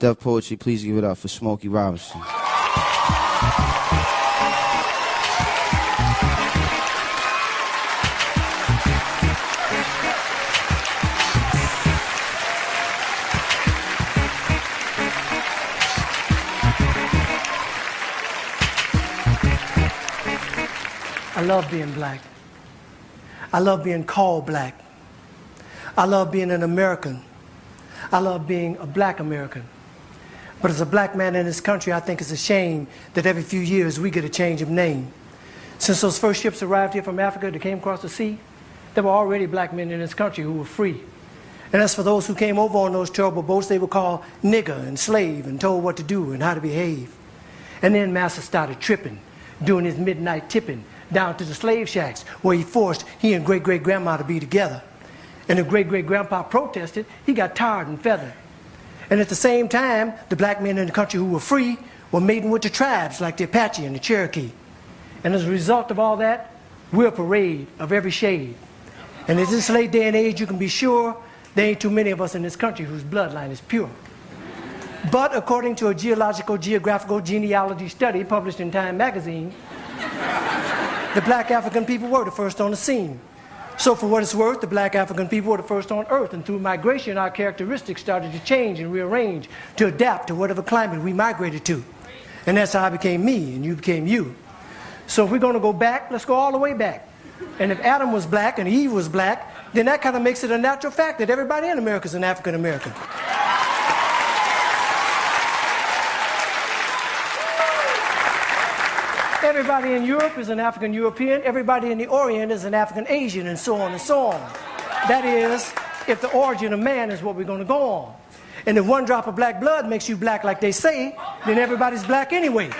Def Poetry, please give it up for Smokey Robinson. I love being black. I love being called black. I love being an American. I love being a black American. But as a black man in this country, I think it's a shame that every few years we get a change of name. Since those first ships arrived here from Africa that came across the sea, there were already black men in this country who were free. And as for those who came over on those terrible boats, they were called nigger and slave and told what to do and how to behave. And then Master started tripping, doing his midnight tipping down to the slave shacks where he forced he and great-great-grandma to be together. And if great-great-grandpa protested, he got tarred and feathered. And at the same time, the black men in the country who were free were mating with the tribes like the Apache and the Cherokee. And as a result of all that, we're a parade of every shade. And in this late day and age, you can be sure there ain't too many of us in this country whose bloodline is pure. But according to a geographical genealogy study published in Time magazine, the black African people were the first on the scene. So for what it's worth, the black African people were the first on earth, and through migration our characteristics started to change and rearrange to adapt to whatever climate we migrated to. And that's how I became me and you became you. So if we're going to go back, let's go all the way back. And if Adam was black and Eve was black, then that kind of makes it a natural fact that everybody in America is an African American. Everybody in Europe is an African European. Everybody in the Orient is an African Asian, and so on and so on. That is, if the origin of man is what we're going to go on. And if one drop of black blood makes you black like they say, then everybody's black anyway.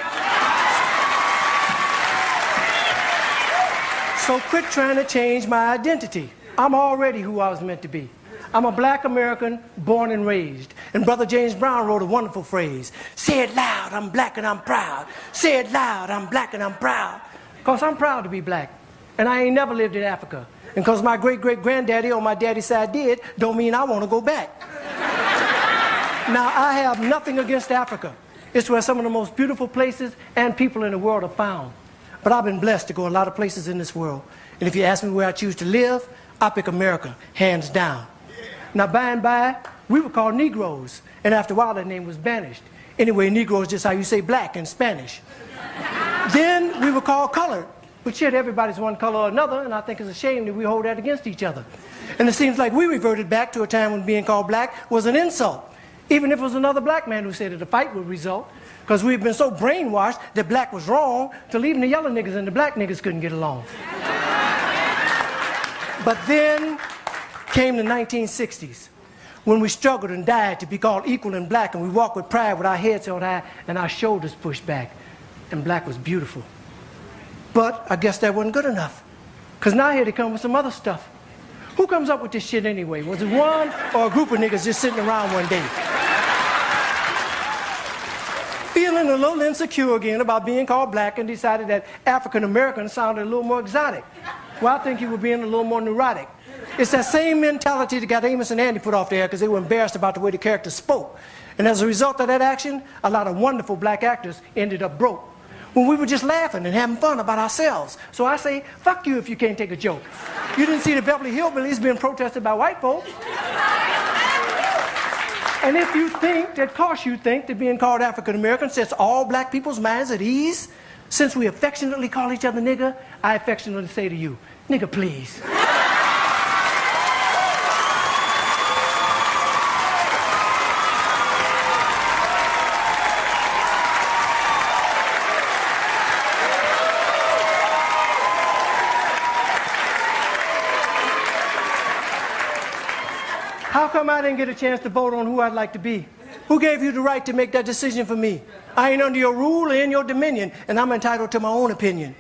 So quit trying to change my identity. I'm already who I was meant to be. I'm a black American born and raised. And Brother James Brown wrote a wonderful phrase. Say it loud, I'm black and I'm proud. Say it loud, I'm black and I'm proud. Because I'm proud to be black. And I ain't never lived in Africa. And because my great-great-granddaddy on my daddy's side did, don't mean I want to go back. Now, I have nothing against Africa. It's where some of the most beautiful places and people in the world are found. But I've been blessed to go a lot of places in this world. And if you ask me where I choose to live, I pick America, hands down. Now, by and by, we were called Negroes, and after a while, that name was banished. Anyway, Negro is just how you say black in Spanish. Then we were called colored, but shit, everybody's one color or another, and I think it's a shame that we hold that against each other. And it seems like we reverted back to a time when being called black was an insult, even if it was another black man who said that a fight would result, because we've been so brainwashed that black was wrong, till even the yellow niggas and the black niggas couldn't get along. But then came the 1960s, when we struggled and died to be called equal and black, and we walked with pride with our heads held high and our shoulders pushed back, and black was beautiful. But I guess that wasn't good enough, because now here they come with some other stuff. Who comes up with this shit anyway? Was it one or a group of niggas just sitting around one day? Feeling a little insecure again about being called black, and decided that African American sounded a little more exotic. Well, I think you were being a little more neurotic. It's that same mentality that got Amos and Andy put off there because they were embarrassed about the way the characters spoke. And as a result of that action, a lot of wonderful black actors ended up broke, when we were just laughing and having fun about ourselves. So I say, fuck you if you can't take a joke. You didn't see the Beverly Hillbillies being protested by white folks. And if you think that, cause you think that being called African American sets all black people's minds at ease, since we affectionately call each other nigger, I affectionately say to you, nigger please. How come I didn't get a chance to vote on who I'd like to be? Who gave you the right to make that decision for me? I ain't under your rule or in your dominion, and I'm entitled to my own opinion.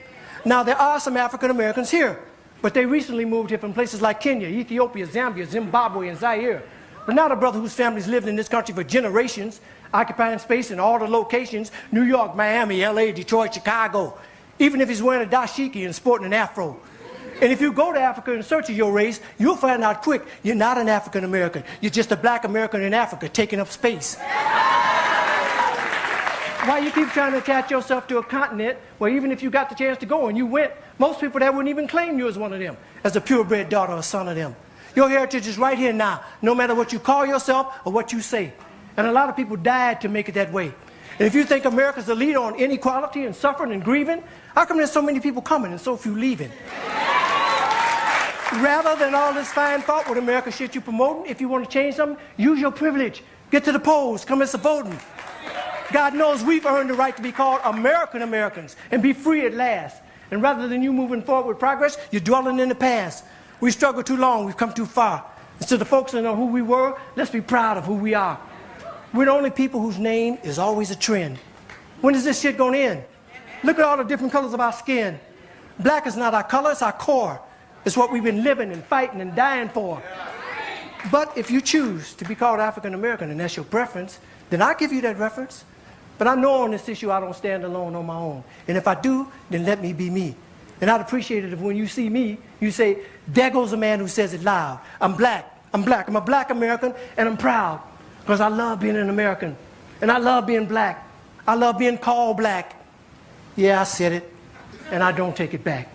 Now, there are some African Americans here, but they recently moved here from places like Kenya, Ethiopia, Zambia, Zimbabwe, and Zaire. But not a brother whose family's lived in this country for generations, occupying space in all the locations, New York, Miami, LA, Detroit, Chicago, even if he's wearing a dashiki and sporting an afro. And if you go to Africa in search of your race, you'll find out quick, you're not an African American. You're just a black American in Africa taking up space. Why you keep trying to attach yourself to a continent where even if you got the chance to go and you went, most people there wouldn't even claim you as one of them, as a purebred daughter or son of them. Your heritage is right here now, no matter what you call yourself or what you say. And a lot of people died to make it that way. And if you think America's the leader on inequality and suffering and grieving, how come there's so many people coming and so few leaving? Rather than all this fine thought with America shit you promoting, if you want to change something, use your privilege. Get to the polls, come and voting. God knows we've earned the right to be called American Americans and be free at last. And rather than you moving forward with progress, you're dwelling in the past. We struggled too long, we've come too far. Instead of focusing on who we were, let's be proud of who we are. We're the only people whose name is always a trend. When is this shit going to end? Look at all the different colors of our skin. Black is not our color, it's our core. It's what we've been living and fighting and dying for. But if you choose to be called African American and that's your preference, then I'll give you that reference. But I know on this issue I don't stand alone on my own. And if I do, then let me be me. And I'd appreciate it if when you see me, you say, there goes a man who says it loud. I'm black. I'm black. I'm a black American and I'm proud. Because I love being an American. And I love being black. I love being called black. Yeah, I said it. And I don't take it back.